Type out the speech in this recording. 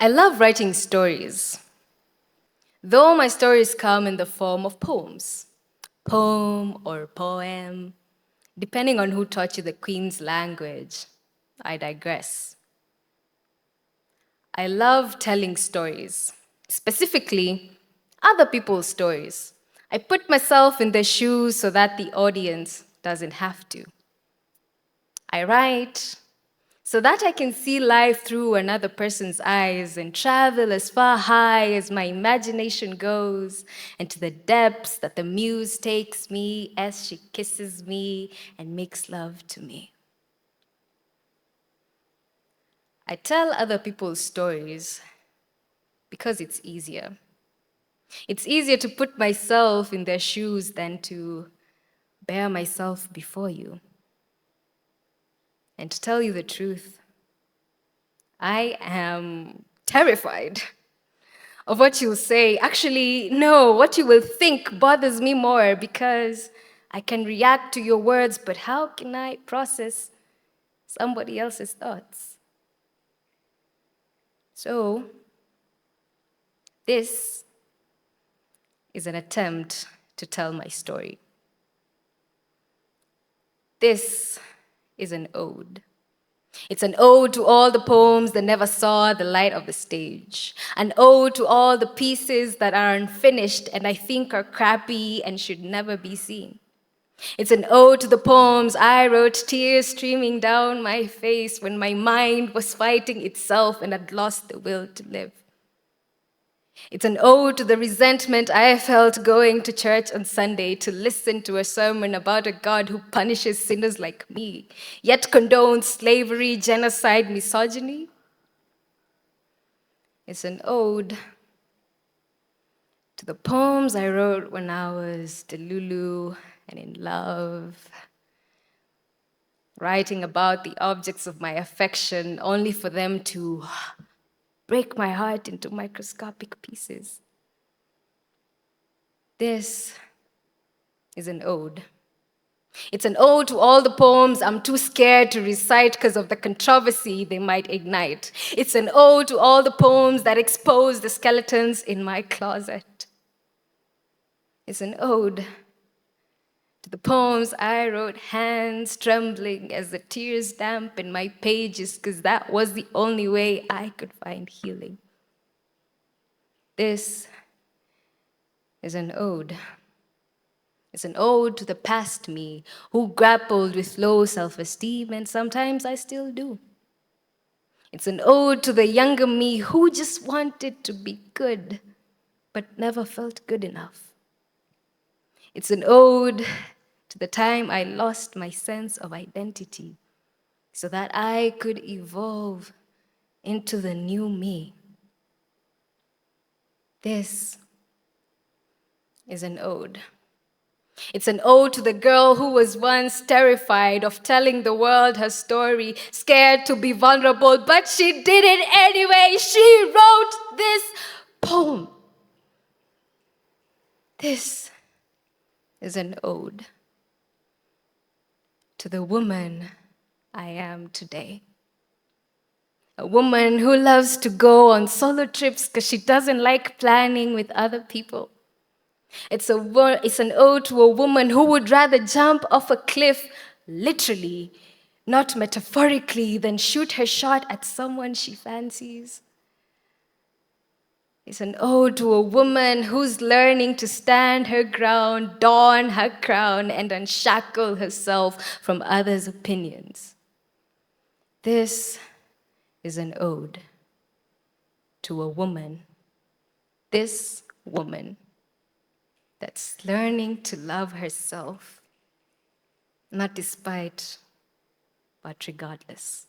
I love writing stories, though my stories come in the form of poems, poem or poem, depending on who taught you the Queen's language. I digress. I love telling stories, specifically other people's stories. I put myself in their shoes so that the audience doesn't have to. I write so that I can see life through another person's eyes and travel as far high as my imagination goes and to the depths that the muse takes me as she kisses me and makes love to me. I tell other people's stories because it's easier. It's easier to put myself in their shoes than to bear myself before you. And to tell you the truth, I am terrified of what you'll say. Actually, no, what you will think bothers me more because I can react to your words, but how can I process somebody else's thoughts? So, this is an attempt to tell my story. This is an ode. It's an ode to all the poems that never saw the light of the stage. An ode to all the pieces that are unfinished and I think are crappy and should never be seen. It's an ode to the poems I wrote, tears streaming down my face when my mind was fighting itself and had lost the will to live. It's an ode to the resentment I felt going to church on Sunday to listen to a sermon about a God who punishes sinners like me, yet condones slavery, genocide, misogyny. It's an ode to the poems I wrote when I was delulu and in love, writing about the objects of my affection only for them to break my heart into microscopic pieces. This is an ode. It's an ode to all the poems I'm too scared to recite because of the controversy they might ignite. It's an ode to all the poems that expose the skeletons in my closet. It's an ode to the poems I wrote, hands trembling as the tears dampen my pages because that was the only way I could find healing. This is an ode. It's an ode to the past me who grappled with low self-esteem, and sometimes I still do. It's an ode to the younger me who just wanted to be good, but never felt good enough. It's an ode to the time I lost my sense of identity so that I could evolve into the new me. This is an ode. It's an ode to the girl who was once terrified of telling the world her story, scared to be vulnerable, but she did it anyway. She wrote this poem. This is an ode to the woman I am today. A woman who loves to go on solo trips because she doesn't like planning with other people. It's an ode to a woman who would rather jump off a cliff, literally, not metaphorically, than shoot her shot at someone she fancies. It's an ode to a woman who's learning to stand her ground, don her crown, and unshackle herself from others' opinions. This is an ode to a woman, this woman that's learning to love herself, not despite, but regardless.